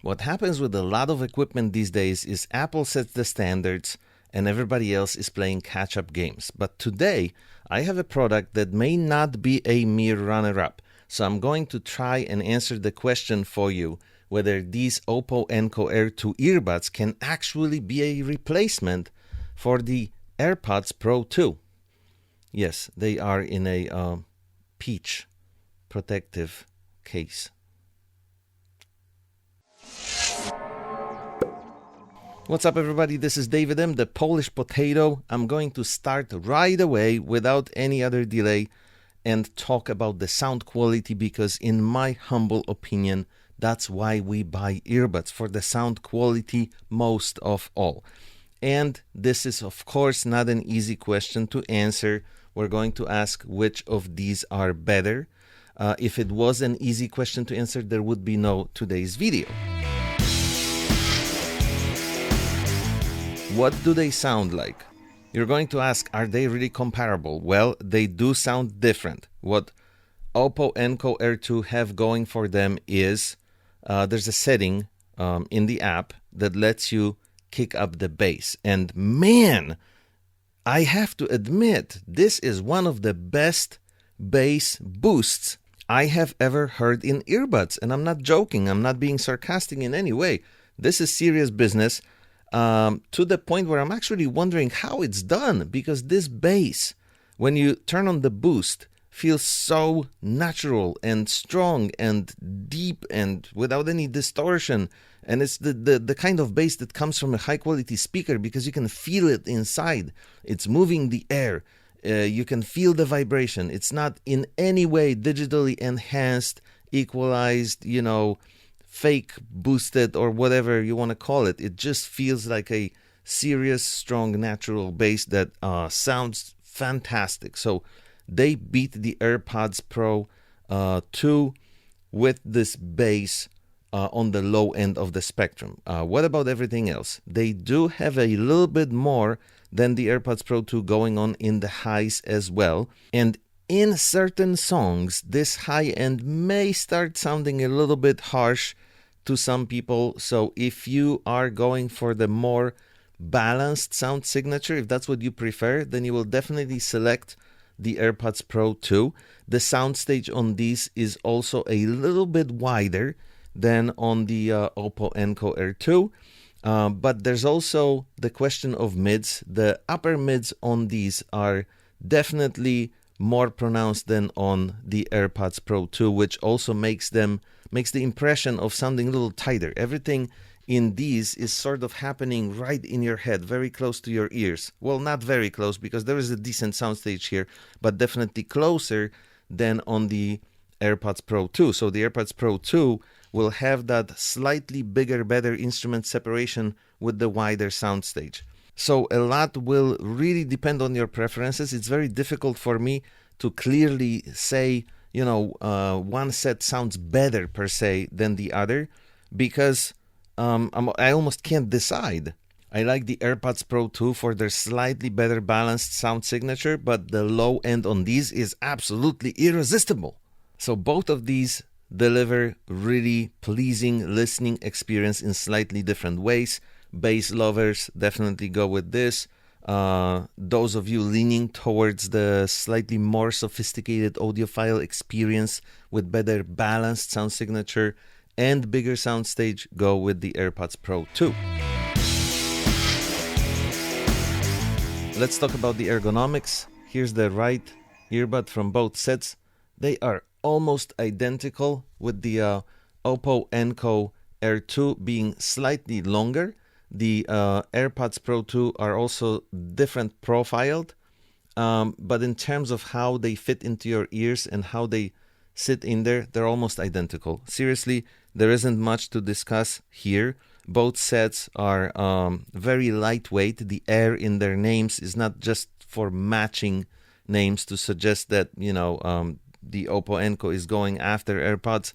What happens with a lot of equipment these days is Apple sets the standards and everybody else is playing catch-up games. But today, I have a product that may not be a mere runner-up. So I'm going to try and answer the question for you whether these Oppo Enco Air 2 earbuds can actually be a replacement for the Airpods Pro 2. Yes, they are in a peach protective case. What's up, everybody? This is David M., the Polish Potato. I'm going to start right away without any other delay and talk about the sound quality because in my humble opinion, that's why we buy earbuds, for the sound quality most of all. And this is, of course, not an easy question to answer. We're going to ask which of these are better. If it was an easy question to answer, there would be no today's video. What do they sound like? You're going to ask, are they really comparable? Well, they do sound different. What Oppo Enco Air 2 have going for them is there's a setting in the app that lets you kick up the bass. And man, I have to admit, this is one of the best bass boosts I have ever heard in earbuds. And I'm not joking. I'm not being sarcastic in any way. This is serious business. To the point where I'm actually wondering how it's done, because this bass, when you turn on the boost, feels so natural and strong and deep and without any distortion. And it's the kind of bass that comes from a high quality speaker because you can feel it inside. It's moving the air. You can feel the vibration. It's not in any way digitally enhanced, equalized, fake boosted or whatever you want to call it. It just feels like a serious, strong, natural bass that sounds fantastic. So they beat the AirPods Pro 2 with this bass on the low end of the spectrum. What about everything else? They do have a little bit more than the AirPods Pro 2 going on in the highs as well. And in certain songs, this high end may start sounding a little bit harsh to some people. So if you are going for the more balanced sound signature, if that's what you prefer, then you will definitely select the AirPods Pro 2. The soundstage on these is also a little bit wider than on the Oppo Enco Air 2. But there's also the question of mids. The upper mids on these are definitely more pronounced than on the AirPods Pro 2, which also makes the impression of sounding a little tighter. Everything in these is sort of happening right in your head, very close to your ears. Well, not very close because there is a decent soundstage here, but definitely closer than on the AirPods Pro 2. So the AirPods Pro 2 will have that slightly bigger, better instrument separation with the wider soundstage. So a lot will really depend on your preferences. It's very difficult for me to clearly say, one set sounds better per se than the other because I almost can't decide. I like the AirPods Pro 2 for their slightly better balanced sound signature, but the low end on these is absolutely irresistible. So both of these deliver really pleasing listening experience in slightly different ways. Bass lovers definitely go with this. Those of you leaning towards the slightly more sophisticated audiophile experience with better balanced sound signature and bigger soundstage, go with the AirPods Pro 2. Let's talk about the ergonomics. Here's the right earbud from both sets. They are almost identical, with the Oppo Enco Air 2 being slightly longer. The AirPods Pro 2 are also different profiled, but in terms of how they fit into your ears and how they sit in there, they're almost identical. Seriously, there isn't much to discuss here. Both sets are very lightweight. The Air in their names is not just for matching names to suggest that, the Oppo Enco is going after AirPods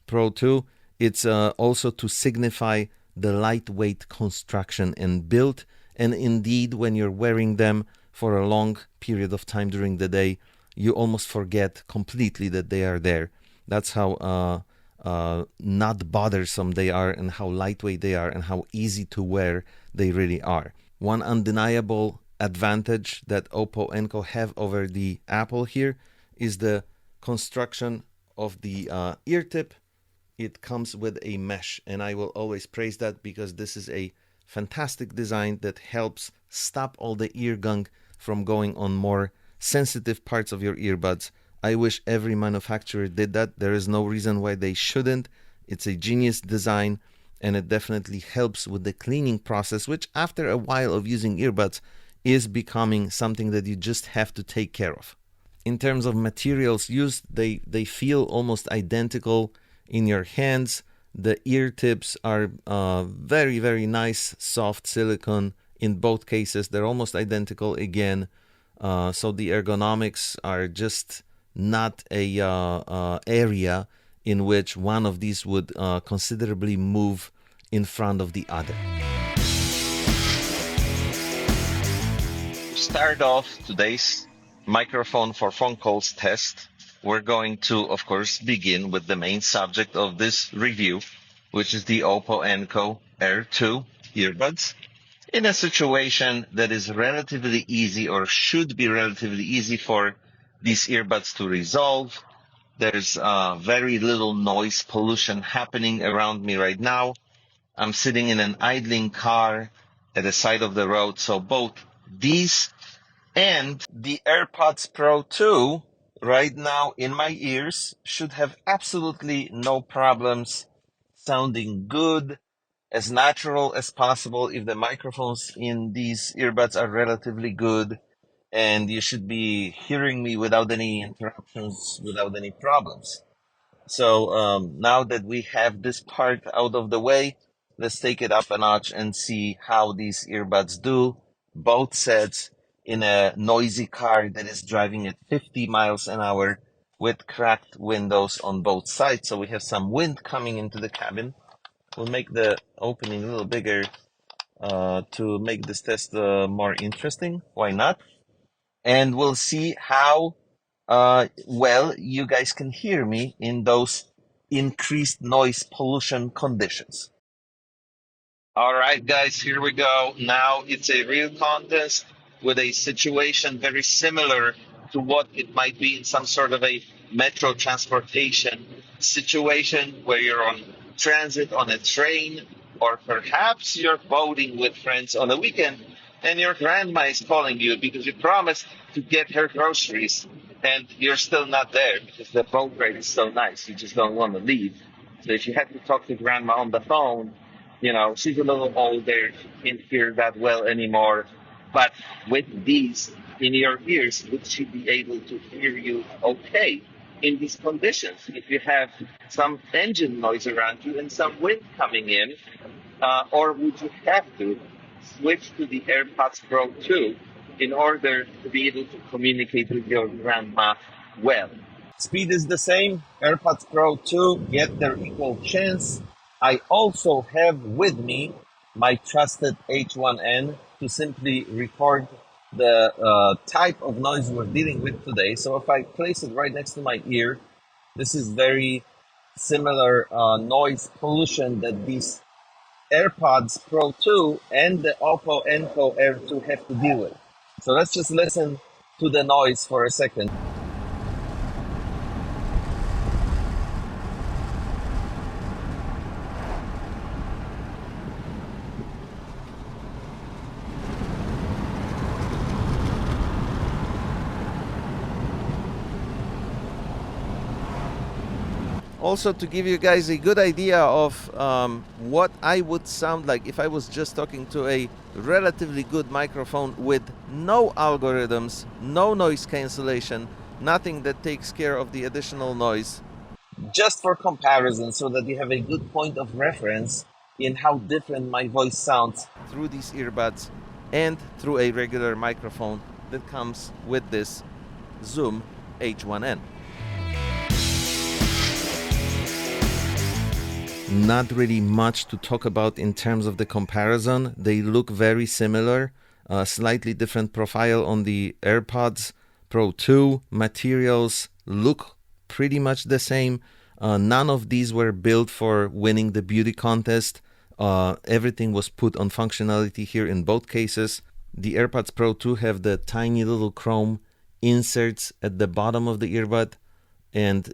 Pro 2. It's also to signify the lightweight construction and build. And indeed, when you're wearing them for a long period of time during the day, you almost forget completely that they are there. That's how not bothersome they are, and how lightweight they are, and how easy to wear they really are. One undeniable advantage that Oppo Enco have over the Apple here is the construction of the ear tip. It comes with a mesh, and I will always praise that because this is a fantastic design that helps stop all the ear gunk from going on more sensitive parts of your earbuds. I wish every manufacturer did that. There is no reason why they shouldn't. It's a genius design, and it definitely helps with the cleaning process, which after a while of using earbuds is becoming something that you just have to take care of. In terms of materials used, they feel almost identical in your hands. The ear tips are very, very nice, soft silicone in both cases. They're almost identical again. So the ergonomics are just not a area in which one of these would considerably move in front of the other. To start off today's microphone for phone calls test, we're going to, of course, begin with the main subject of this review, which is the Oppo Enco Air 2 earbuds. In a situation that is relatively easy, or should be relatively easy for these earbuds to resolve. There's very little noise pollution happening around me right now. I'm sitting in an idling car at the side of the road, so both these and the Airpods Pro 2 right now in my ears should have absolutely no problems, sounding good, as natural as possible if the microphones in these earbuds are relatively good, and you should be hearing me without any interruptions, without any problems. So now that we have this part out of the way, let's take it up a notch and see how these earbuds do, both sets, in a noisy car that is driving at 50 miles an hour with cracked windows on both sides. So we have some wind coming into the cabin. We'll make the opening a little bigger to make this test more interesting. Why not? And we'll see how well you guys can hear me in those increased noise pollution conditions. All right, guys, here we go. Now it's a real contest with a situation very similar to what it might be in some sort of a metro transportation situation where you're on transit on a train, or perhaps you're boating with friends on a weekend and your grandma is calling you because you promised to get her groceries and you're still not there because the boat ride is so nice. You just don't want to leave. So if you have to talk to grandma on the phone, you know, she's a little older, she can't hear that well anymore. But with these in your ears, would she be able to hear you okay in these conditions? If you have some engine noise around you and some wind coming in, or would you have to switch to the AirPods Pro 2 in order to be able to communicate with your grandma well? Speed is the same. AirPods Pro 2 get their equal chance. I also have with me my trusted H1N to simply record the type of noise we're dealing with today. So if I place it right next to my ear, this is very similar noise pollution that these AirPods Pro 2 and the Oppo Enco Air 2 have to deal with. So let's just listen to the noise for a second. Also, to give you guys a good idea of what I would sound like if I was just talking to a relatively good microphone with no algorithms, no noise cancellation, nothing that takes care of the additional noise. Just for comparison, so that you have a good point of reference in how different my voice sounds through these earbuds and through a regular microphone that comes with this Zoom H1N. Not really much to talk about in terms of the comparison. They look very similar, slightly different profile on the AirPods Pro 2. Materials look pretty much the same. None of these were built for winning the beauty contest. Everything was put on functionality here in both cases. The AirPods Pro 2 have the tiny little chrome inserts at the bottom of the earbud, and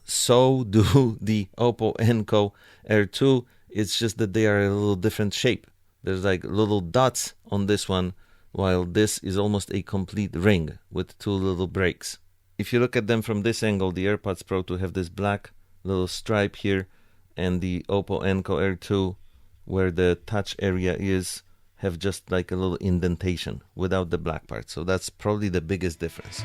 so do the Oppo Enco Air 2. It's just that they are a little different shape. There's like little dots on this one, while this is almost a complete ring with two little breaks. If you look at them from this angle, the AirPods Pro 2 have this black little stripe here, and the Oppo Enco Air 2, where the touch area is, have just like a little indentation without the black part. So that's probably the biggest difference.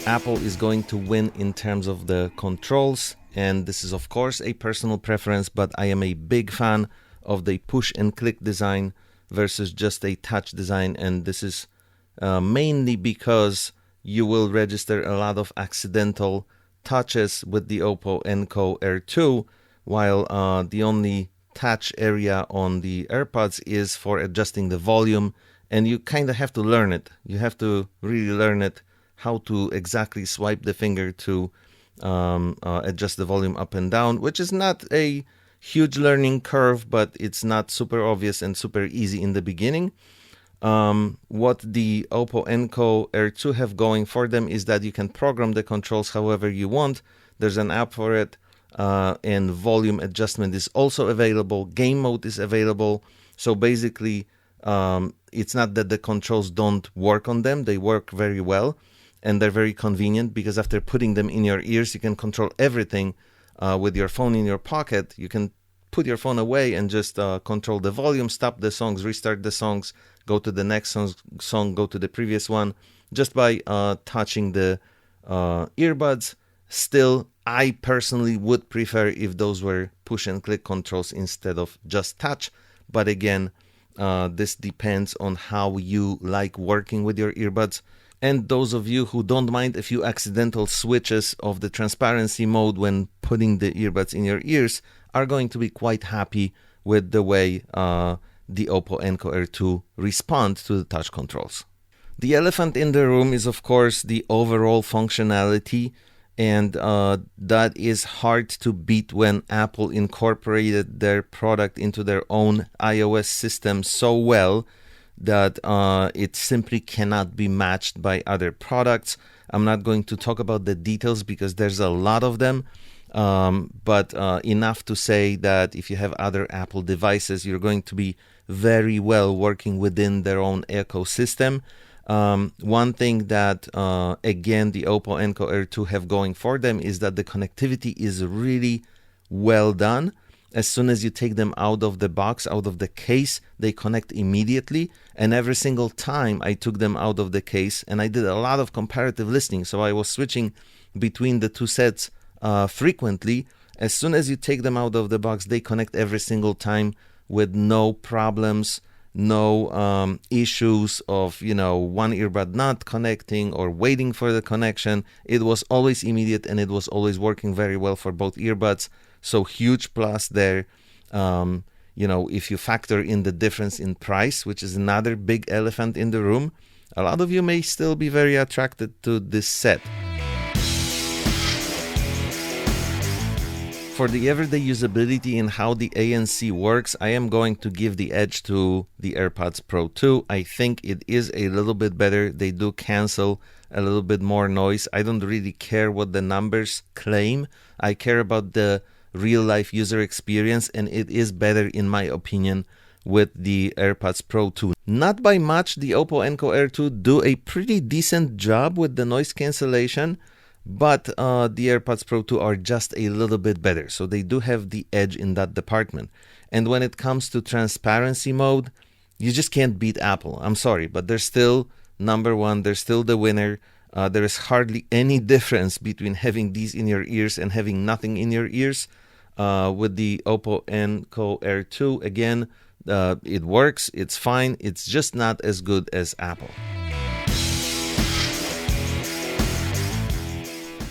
Apple is going to win in terms of the controls, and this is of course a personal preference, but I am a big fan of the push and click design versus just a touch design, and this is mainly because you will register a lot of accidental touches with the Oppo Enco Air 2, while the only touch area on the AirPods is for adjusting the volume, and you kind of have to learn it. You have to really learn it, how to exactly swipe the finger to adjust the volume up and down, which is not a huge learning curve, but it's not super obvious and super easy in the beginning. What the Oppo Enco Air 2 have going for them is that you can program the controls however you want. There's an app for it, and volume adjustment is also available. Game mode is available. So basically, it's not that the controls don't work on them. They work very well, and they're very convenient because after putting them in your ears, you can control everything with your phone in your pocket. You can put your phone away and just control the volume, stop the songs, restart the songs, go to the next song, go to the previous one, just by touching the earbuds. Still, I personally would prefer if those were push and click controls instead of just touch. But again, this depends on how you like working with your earbuds. And those of you who don't mind a few accidental switches of the transparency mode when putting the earbuds in your ears are going to be quite happy with the way the Oppo Enco Air 2 respond to the touch controls. The elephant in the room is of course the overall functionality, and that is hard to beat when Apple incorporated their product into their own iOS system so well that it simply cannot be matched by other products. I'm not going to talk about the details because there's a lot of them, but enough to say that if you have other Apple devices, you're going to be very well working within their own ecosystem. One thing that, again, the Oppo Enco Air 2 have going for them is that the connectivity is really well done. As soon as you take them out of the box, out of the case, they connect immediately. And every single time I took them out of the case, and I did a lot of comparative listening, so I was switching between the two sets frequently. As soon as you take them out of the box, they connect every single time with no problems, no issues of, one earbud not connecting or waiting for the connection. It was always immediate, and it was always working very well for both earbuds. So huge plus there. If you factor in the difference in price, which is another big elephant in the room, a lot of you may still be very attracted to this set. For the everyday usability and how the ANC works, I am going to give the edge to the AirPods Pro 2. I think it is a little bit better. They do cancel a little bit more noise. I don't really care what the numbers claim. I care about the real-life user experience, and it is better, in my opinion, with the AirPods Pro 2. Not by much. The Oppo Enco Air 2 do a pretty decent job with the noise cancellation, but the AirPods Pro 2 are just a little bit better. So they do have the edge in that department. And when it comes to transparency mode, you just can't beat Apple. I'm sorry, but they're still number one. They're still the winner. There is hardly any difference between having these in your ears and having nothing in your ears. With the Oppo Enco Air 2, again, it works, it's fine, it's just not as good as Apple.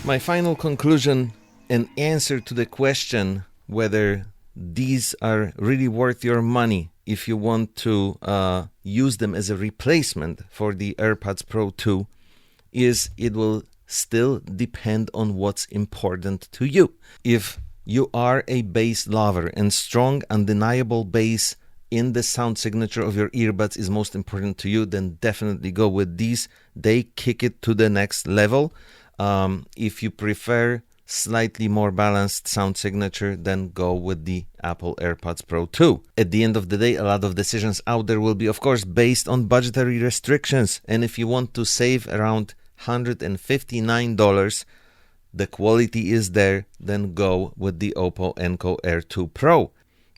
My final conclusion, an answer to the question whether these are really worth your money if you want to use them as a replacement for the AirPods Pro 2, is it will still depend on what's important to you. If you are a bass lover and strong, undeniable bass in the sound signature of your earbuds is most important to you, then definitely go with these. They kick it to the next level. If you prefer slightly more balanced sound signature, then go with the Apple Airpods Pro 2. At the end of the day, a lot of decisions out there will be, of course, based on budgetary restrictions. And if you want to save around $159, the quality is there, then go with the Oppo Enco Air 2 Pro.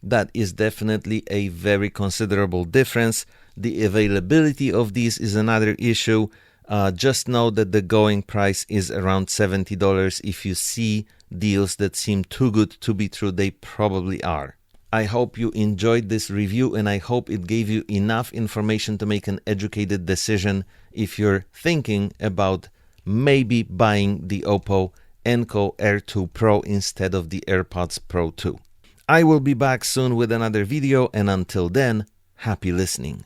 That is definitely a very considerable difference. The availability of these is another issue. Just know that the going price is around $70. If you see deals that seem too good to be true, they probably are. I hope you enjoyed this review, and I hope it gave you enough information to make an educated decision if you're thinking about maybe buying the Oppo Enco Air 2 Pro instead of the AirPods Pro 2. I will be back soon with another video, and until then, happy listening.